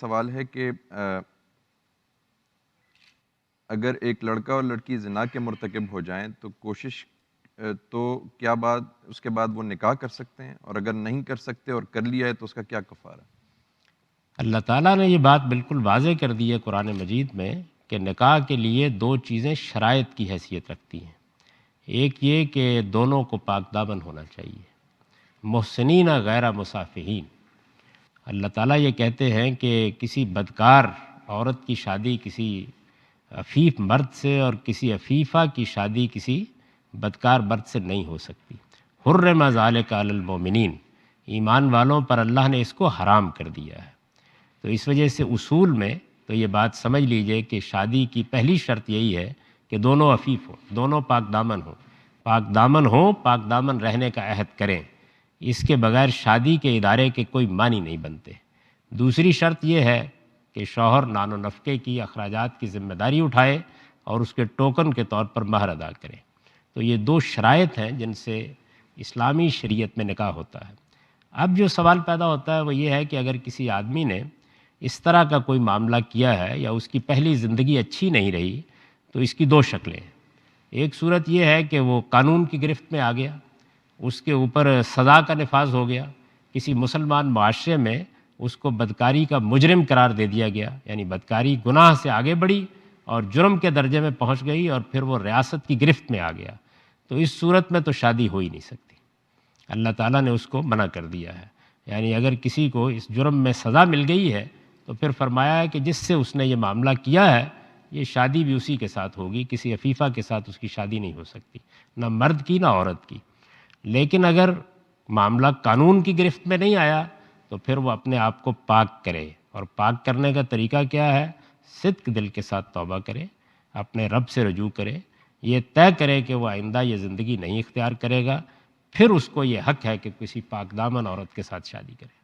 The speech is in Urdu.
سوال ہے کہ اگر ایک لڑکا اور لڑکی زنا کے مرتکب ہو جائیں تو کوشش تو کیا اس کے بعد وہ نکاح کر سکتے ہیں، اور اگر نہیں کر سکتے اور کر لیا ہے تو اس کا کیا کفارہ؟ اللہ تعالیٰ نے یہ بات بالکل واضح کر دی ہے قرآن مجید میں کہ نکاح کے لیے دو چیزیں شرائط کی حیثیت رکھتی ہیں۔ ایک یہ کہ دونوں کو پاک دامن ہونا چاہیے، محسنین غیر مصافحین۔ اللہ تعالیٰ یہ کہتے ہیں کہ کسی بدکار عورت کی شادی کسی عفیف مرد سے اور کسی عفیفہ کی شادی کسی بدکار مرد سے نہیں ہو سکتی۔ حرم ذالک علی المؤمنین، ایمان والوں پر اللہ نے اس کو حرام کر دیا ہے۔ تو اس وجہ سے اصول میں تو یہ بات سمجھ لیجئے کہ شادی کی پہلی شرط یہی ہے کہ دونوں عفیف ہوں، دونوں پاک دامن ہوں، پاک دامن ہوں، پاک دامن رہنے کا عہد کریں۔ اس کے بغیر شادی کے ادارے کے کوئی معنی نہیں بنتے۔ دوسری شرط یہ ہے کہ شوہر نان و نفقے کی اخراجات کی ذمہ داری اٹھائے اور اس کے ٹوکن کے طور پر مہر ادا کرے۔ تو یہ دو شرائط ہیں جن سے اسلامی شریعت میں نکاح ہوتا ہے۔ اب جو سوال پیدا ہوتا ہے وہ یہ ہے کہ اگر کسی آدمی نے اس طرح کا کوئی معاملہ کیا ہے یا اس کی پہلی زندگی اچھی نہیں رہی تو اس کی دو شکلیں ہیں۔ ایک صورت یہ ہے کہ وہ قانون کی گرفت میں آ گیا، اس کے اوپر سزا کا نفاذ ہو گیا، کسی مسلمان معاشرے میں اس کو بدکاری کا مجرم قرار دے دیا گیا، یعنی بدکاری گناہ سے آگے بڑھی اور جرم کے درجے میں پہنچ گئی اور پھر وہ ریاست کی گرفت میں آ گیا۔ تو اس صورت میں تو شادی ہو ہی نہیں سکتی، اللہ تعالیٰ نے اس کو منع کر دیا ہے۔ یعنی اگر کسی کو اس جرم میں سزا مل گئی ہے تو پھر فرمایا ہے کہ جس سے اس نے یہ معاملہ کیا ہے یہ شادی بھی اسی کے ساتھ ہوگی، کسی عفیفہ کے ساتھ اس کی شادی نہیں ہو سکتی، نہ مرد کی نہ عورت کی۔ لیکن اگر معاملہ قانون کی گرفت میں نہیں آیا تو پھر وہ اپنے آپ کو پاک کرے، اور پاک کرنے کا طریقہ کیا ہے؟ صدق دل کے ساتھ توبہ کرے، اپنے رب سے رجوع کرے، یہ طے کرے کہ وہ آئندہ یہ زندگی نہیں اختیار کرے گا، پھر اس کو یہ حق ہے کہ کسی پاک دامن عورت کے ساتھ شادی کرے۔